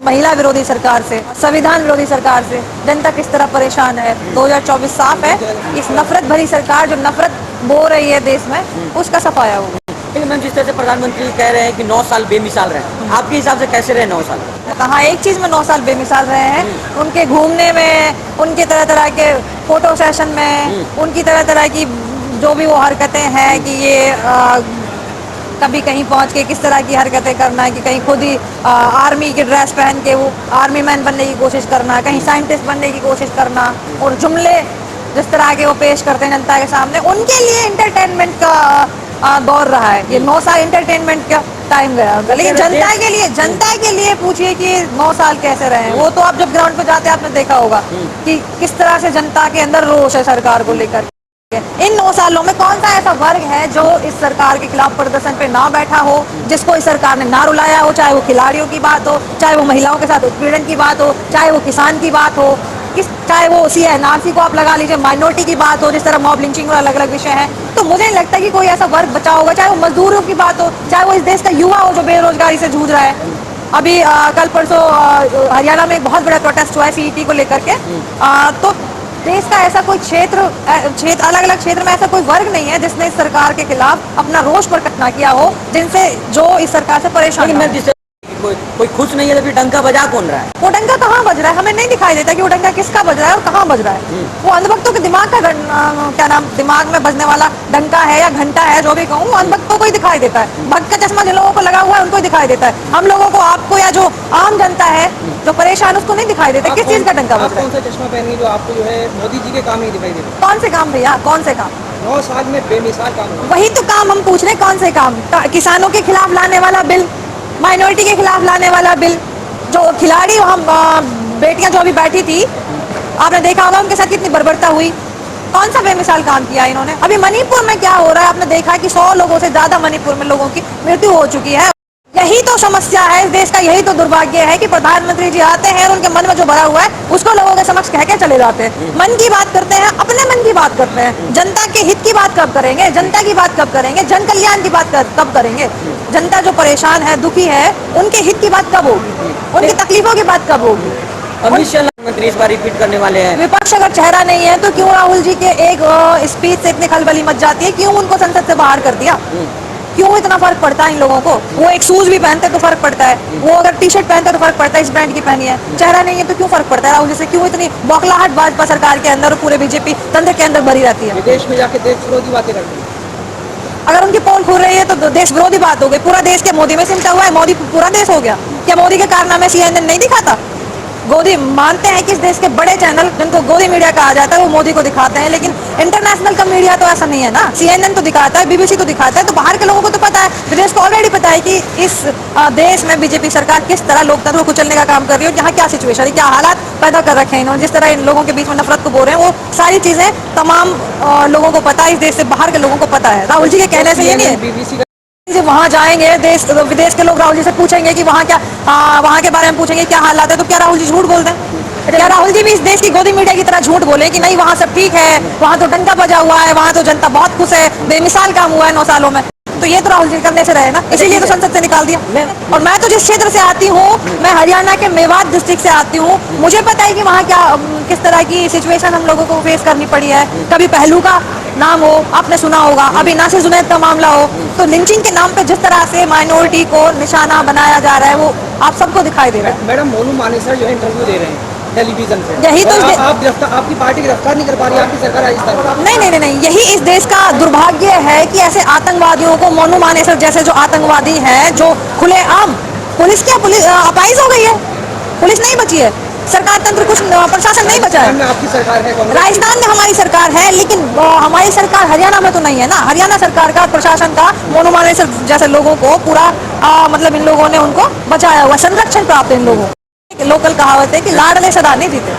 महिला विरोधी सरकार से, संविधान विरोधी सरकार से जनता किस तरह परेशान है। 2024 साफ है, इस नफरत भरी सरकार जो नफरत बो रही है देश में, उसका सफाया होगा। मैम, जिस तरह से प्रधानमंत्री कह रहे हैं कि 9 साल बेमिसाल रहे, आपके हिसाब से कैसे रहे 9 साल? कहा एक चीज में 9 साल बेमिसाल रहे हैं, उनके घूमने में, उनके तरह तरह के फोटो सेशन में, उनकी तरह तरह की जो भी वो हरकतें हैं कि ये कभी कहीं पहुंच के किस तरह की हरकतें करना है कि कहीं खुद ही आर्मी की ड्रेस पहन के वो आर्मी मैन बनने की कोशिश करना, कहीं साइंटिस्ट बनने की कोशिश करना, और जुमले जिस तरह के वो पेश करते हैं जनता के सामने, उनके लिए इंटरटेनमेंट का दौर रहा है। ये 9 साल इंटरटेनमेंट का टाइम गया, लेकिन जनता के लिए पूछिए कि 9 साल कैसे रहे हैं। वो तो आप जब ग्राउंड पे जाते हैं आपने देखा होगा कि किस तरह से जनता के अंदर रोष है सरकार को लेकर। इन 9 सालों में कौन सा ऐसा वर्ग है जो इस सरकार के खिलाफ प्रदर्शन पे ना बैठा हो, जिसको इस सरकार ने ना रुलाया हो, चाहे वो खिलाड़ियों की बात हो, चाहे वो महिलाओं के साथ उत्पीड़न की बात हो, चाहे वो किसान की बात हो, चाहे वो एनआरसी को आप लगा लीजिए, माइनॉरिटी की बात हो, जिस तरह मॉब लिंचिंग और अलग अलग विषय है। तो मुझे नहीं लगता कि कोई ऐसा वर्ग बचा होगा, चाहे वो मजदूरों की बात हो, चाहे वो इस देश का युवा हो जो बेरोजगारी से जूझ रहा है। अभी कल परसों हरियाणा में एक बहुत बड़ा प्रोटेस्ट हुआ है सीईटी को लेकर के। तो देश का ऐसा कोई क्षेत्र अलग अलग क्षेत्र में ऐसा कोई वर्ग नहीं है जिसने इस सरकार के खिलाफ अपना रोष प्रकट ना किया हो, जिनसे जो इस सरकार से परेशान है। कोई खुश नहीं है तो फिर डंका बजा कौन रहा है? वो डंका कहाँ बज रहा है? हमें नहीं दिखाई देता कि वो डंका किसका बज रहा है और कहाँ बज रहा है। वो अंधभक्तों के दिमाग का दिमाग में बजने वाला डंका है या घंटा है, जो भी कहूँ, अंधभक्तों को ही दिखाई देता है। भक्त का चश्मा जिन लोगों को लगा हुआ है उनको ही दिखाई देता है। हम लोगों को, आपको या जो आम जनता है जो परेशान, उसको नहीं दिखाई देता किस चीज का डंका बज रहा है। कौन सा चश्मा पहनेंगे जो आपको जो है मोदी जी के काम नहीं दिखाई देते? कौन से काम भैया, कौन से काम? 9 साल में बेमिसाल काम। वही तो काम हम पूछ रहे हैं, कौन से काम? किसानों के खिलाफ लाने वाला बिल, माइनॉरिटी के खिलाफ लाने वाला बिल, जो खिलाड़ी हम बेटियां जो अभी बैठी थी, आपने देखा होगा उनके साथ कितनी बर्बरता हुई। कौन सा बेमिसाल काम किया इन्होंने? अभी मणिपुर में क्या हो रहा है आपने देखा कि 100 लोगों से ज्यादा मणिपुर में लोगों की मृत्यु हो चुकी है। यही तो समस्या है इस देश का, यही तो दुर्भाग्य है कि प्रधानमंत्री जी आते हैं और उनके मन में जो भरा हुआ है उसको लोगों के समक्ष कह के चले जाते हैं। मन की बात करते हैं, अपने मन की बात करते हैं। जनता के हित की बात कब करेंगे? जनता की बात कब करेंगे? जन कल्याण की बात कब करेंगे? जनता जो परेशान है, दुखी है, उनके हित की बात कब होगी? उनकी तकलीफों की बात कब होगी? अमित शाह मंत्री इस बार रिपीट करने वाले हैं। विपक्ष अगर चेहरा नहीं है तो क्यों राहुल जी के एक स्पीच से इतनी खलबली मच जाती है? क्यों उनको संसद से बाहर कर दिया? क्यों इतना फर्क पड़ता है इन लोगों को? वो एक शूज भी पहनते तो फर्क पड़ता है, वो अगर टी शर्ट पहनते तो फर्क पड़ता है, इस ब्रांड की पहनी है। चेहरा नहीं है तो क्यों फर्क पड़ता है? राहुल जी से क्यों इतनी बौखलाहट भाजपा सरकार के अंदर और पूरे बीजेपी तंत्र के अंदर भरी रहती है? विदेश में जाके देश विरोधी बातें करती है। अगर उनकी पोल खुल रही है तो देश विरोधी बात हो गई। पूरा देश के मोदी में सिमटा हुआ है, मोदी पूरा देश हो गया क्या? मोदी के कारनामे CNN नहीं दिखाता? गोदी मानते हैं कि इस देश के बड़े चैनल जिनको गोदी मीडिया कहा जाता है वो मोदी को दिखाते हैं, लेकिन इंटरनेशनल का मीडिया तो ऐसा नहीं है ना। CNN तो दिखाता है, BBC तो दिखाता है, तो बाहर के लोगों को तो पता है, विदेश को ऑलरेडी पता है कि इस देश में बीजेपी सरकार किस तरह लोकतंत्र को कुचलने का काम कर रही है, यहाँ क्या सिचुएशन है, क्या हालात पैदा कर रखे हैं इन्होंने, जिस तरह इन लोगों के बीच में नफरत को बोल रहे हैं, वो सारी चीजें तमाम लोगों को पता है, इस देश से बाहर के लोगों को पता है। राहुल जी के कहने से ये नहीं है वहां जाएंगे, विदेश के लोग राहुल जी से पूछेंगे कि वहाँ क्या, वहाँ के बारे में पूछेंगे क्या हालात है, तो क्या राहुल जी झूठ बोलते हैं? क्या राहुल जी भी इस देश की गोदी मीडिया की तरह झूठ बोले कि नहीं वहाँ सब ठीक है, वहाँ तो डंका बजा हुआ है, वहाँ तो जनता बहुत खुश है, बेमिसाल काम हुआ है 9 सालों में? तो ये तो राहुल जी करने से रहे ना, इसीलिए तो संसद से निकाल दिया। और मैं तो जिस क्षेत्र से आती हूँ, मैं हरियाणा के मेवात डिस्ट्रिक्ट से आती हूँ, मुझे पता है कि वहाँ क्या किस तरह की सिचुएशन हम लोगों को फेस करनी पड़ी है। कभी पहलू का नाम हो, आपने सुना होगा, अभी नासिर जुनैद का मामला हो, तो लिंचिंग के नाम पे जिस तरह से माइनॉरिटी को निशाना बनाया जा रहा है वो आप सबको दिखाई दे रहा है। मैडम, मोनू मानेसर जो है इंटरव्यू दे रहे हैं टेलीविजन पे, यही तो आपकी पार्टी गिरफ्तार नहीं कर पा रही, आपकी सरकार राजस्थान। नहीं, यही इस देश का दुर्भाग्य है कि ऐसे आतंकवादियों को, मोनू मानेसर जैसे जो आतंकवादी हैं, जो खुलेआम, पुलिस अपाइज हो गई है, पुलिस नहीं बची है, सरकार तंत्र कुछ, प्रशासन नहीं बचा है। आपकी सरकार है, राजस्थान में हमारी सरकार है, लेकिन हमारी सरकार हरियाणा में तो नहीं है ना। हरियाणा सरकार का, प्रशासन का, मोनू मानेसर जैसे लोगों को पूरा मतलब इन लोगों ने उनको बचाया हुआ, संरक्षण प्राप्त है इन लोगों को। लोकल कहावत है कि लाडले सदा नहीं जीते,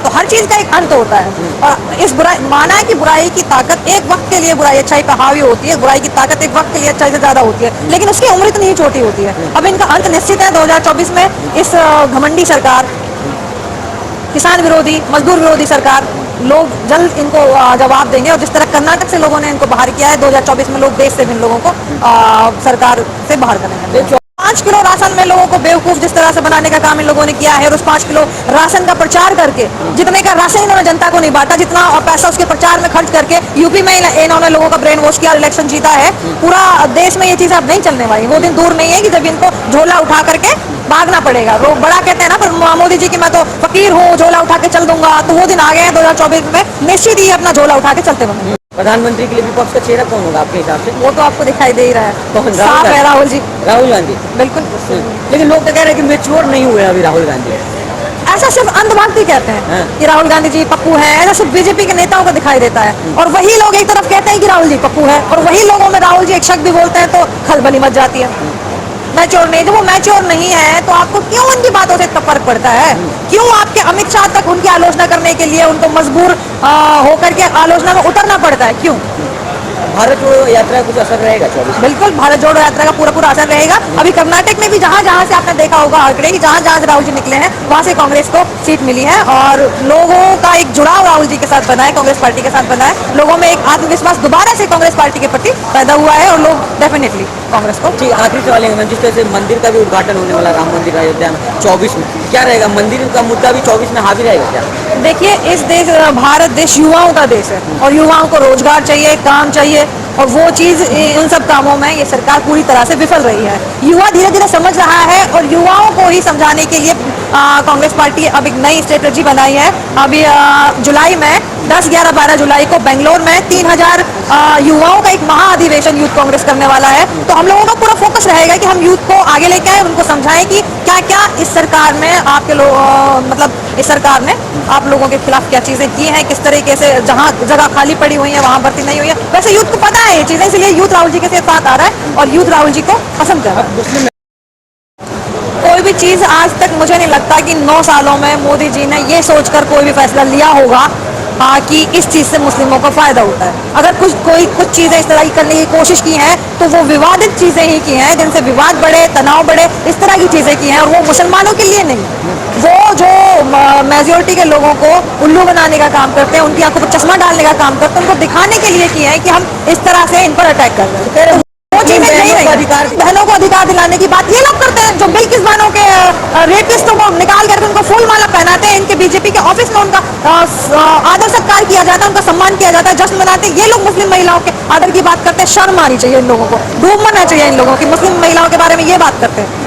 तो हर चीज का एक अंत होता है। और इस बुराई, माना है कि बुराई की ताकत एक वक्त के लिए बुराई अच्छाई पर हावी होती है, बुराई की ताकत एक वक्त के लिए अच्छाई से ज्यादा होती है, लेकिन उसकी उम्र इतनी ही छोटी होती है। अब इनका अंत निश्चित है 2024 में। इस घमंडी सरकार, किसान विरोधी, मजदूर विरोधी सरकार, लोग जल्द इनको जवाब देंगे। और जिस तरह कर्नाटक से लोगों ने इनको बाहर किया है, 2024 में लोग देश से इन लोगों को सरकार से बाहर करेंगे। 5 किलो राशन में लोगों को बेवकूफ जिस तरह से बनाने का काम इन लोगों ने किया है, और उस 5 किलो राशन का प्रचार करके जितने का राशन इन्होंने जनता को नहीं बांटा, जितना पैसा उसके प्रचार में खर्च करके यूपी में इन्होंने लोगों का ब्रेन वॉश किया, इलेक्शन जीता है। पूरा देश में ये चीज अब नहीं चलने वाली। वो दिन दूर नहीं है कि जब इनको झोला उठा करके भागना पड़ेगा। लोग बड़ा कहते हैं ना, पर मोदी जी की मैं तो फकीर हूँ, झोला उठा के चल दूंगा, तो वो दिन आ गए हैं 2024 में। निश्चित ही अपना झोला उठा के चलते बनेंगे। प्रधानमंत्री के लिए विपक्ष का चेहरा कौन होगा आपके हिसाब से? वो तो आपको दिखाई दे ही रहा कौन? है, साफ है राहुल जी। राहुल गांधी। बिल्कुल। लेकिन लोग तो कह रहे हैं कि मैच्योर नहीं हुए अभी राहुल गांधी। ऐसा सिर्फ अंधभक्ति कहते हैं कि राहुल गांधी जी पप्पू है, ऐसा सिर्फ बीजेपी के नेताओं को दिखाई देता है। और वही लोग एक तरफ कहते हैं कि राहुल जी पप्पू है, और वही लोगों में राहुल जी एक शक भी बोलते हैं, तो खलबली मच जाती है। मैच्योर नहीं, जब वो मैच्योर नहीं है तो आपको क्यों उनकी बातों से इतना फर्क पड़ता है? क्यों आपके अमित शाह तक उनकी आलोचना करने के लिए उनको मजबूर होकर के आलोचना में उतरना पड़ता है? क्यों? भारत जोड़ो यात्रा का कुछ असर रहेगा 24? बिल्कुल, भारत जोड़ो यात्रा का पूरा असर रहेगा। अभी कर्नाटक में भी जहां जहां से आपने देखा होगा आंकड़े कि जहां जहां से राहुल जी निकले हैं, वहां से कांग्रेस को सीट मिली है, और लोगों का एक जुड़ाव राहुल जी के साथ बना है, कांग्रेस पार्टी के साथ बना है। लोगों में एक आत्मविश्वास दोबारा से कांग्रेस पार्टी के प्रति पैदा हुआ है, और लोग डेफिनेटली कांग्रेस को। ठीक, आखिरी सवाल है मैम, जिस तरह से मंदिर का भी उद्घाटन होने वाला, राम मंदिर अयोध्या में 24 में, क्या रहेगा? मंदिर का मुद्दा भी 24 में हावी रहेगा क्या? देखिए, इस देश भारत देश युवाओं का देश है, और युवाओं को रोजगार चाहिए, काम चाहिए, और वो चीज इन सब कामों में ये सरकार पूरी तरह से विफल रही है। युवा धीरे धीरे समझ रहा है, और युवाओं को ही समझाने के लिए कांग्रेस पार्टी अब एक नई स्ट्रेटजी बनाई है। अभी जुलाई में 10, 11, 12 जुलाई को बेंगलोर में 3000 युवाओं का एक महाअधिवेशन यूथ कांग्रेस करने वाला है। तो हम लोगों का पूरा फोकस रहेगा कि हम यूथ को आगे लेके आए, उनको समझाएं कि क्या क्या इस सरकार में आपके लोग मतलब इस सरकार ने आप लोगों के खिलाफ क्या चीजें की हैं, किस तरीके से जहां जगह खाली पड़ी हुई है वहां भर्ती नहीं हुई है। वैसे यूथ को पता है ये चीजें, इसलिए यूथ राहुल जी के साथ आ रहा है, और यूथ राहुल जी को पसंद कर रहा है। कोई भी चीज आज तक मुझे नहीं लगता कि 9 सालों में मोदी जी ने ये सोचकर कोई भी फैसला लिया होगा कि इस चीज से मुस्लिमों को फायदा होता है। अगर कुछ चीजें इस तरह की करने की कोशिश की हैं, तो वो विवादित चीजें ही की हैं, जिनसे विवाद बढ़े, तनाव बढ़े, इस तरह की चीजें की हैं, और वो मुसलमानों के लिए नहीं। वो जो मेजोरिटी के लोगों को उल्लू बनाने का काम करते हैं, उनकी आंखों पर चश्मा डालने का काम करते हैं, उनको दिखाने के लिए किए हैं कि हम इस तरह से इन पर अटैक कर रहे हैं। वो चीजें नहीं रही। बहनों को अधिकार दिलाने की बात ये लोग करते हैं, जो बिल्किस बानो के रेपिस्टों को निकाल करके उनको फूल माला पहनाते हैं, इनके बीजेपी के ऑफिस में उनका आदर सत्कार किया जाता है, उनका सम्मान किया जाता है, जश्न मनाते हैं। ये लोग मुस्लिम महिलाओं के आदर की बात करते हैं। शर्म आनी चाहिए इन लोगों को, डूब मरना चाहिए इन लोगों की, मुस्लिम महिलाओं के बारे में ये बात करते हैं।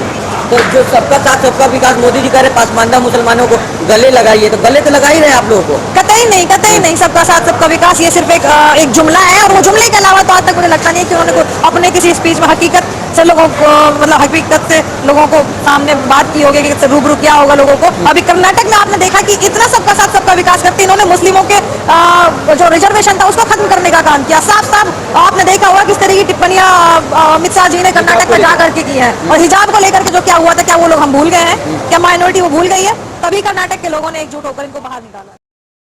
तो जो सबका साथ सबका विकास मोदी जी कह रहे, पासमानदा मुसलमानों को गले लगाइए, तो गले तो लगा ही रहे आप लोगों को। कतई नहीं। सबका साथ सबका विकास ये सिर्फ एक जुमला है, और वो जुमले के अलावा तो आज तक मुझे लगता नहीं है कि उन्होंने अपने किसी स्पीच में हकीकत से लोगों को मतलब हकीकत से लोगों को सामने बात की होगी, कि रूबरू किया होगा लोगों को। अभी कर्नाटक में आपने देखा कि इतना सबका साथ सबका विकास करते इन्होंने मुस्लिमों के जो रिजर्वेशन था उसको खत्म करने का काम किया। साफ साफ आपने देखा होगा किस तरह की टिप्पणियां अमित शाह जी ने कर्नाटक में जाकर के की है, और हिजाब को लेकर के जो क्या हुआ था, क्या वो लोग हम भूल गए हैं? क्या माइनॉरिटी वो भूल गई है? तभी कर्नाटक के लोगों ने एकजुट होकर इनको बाहर निकाला।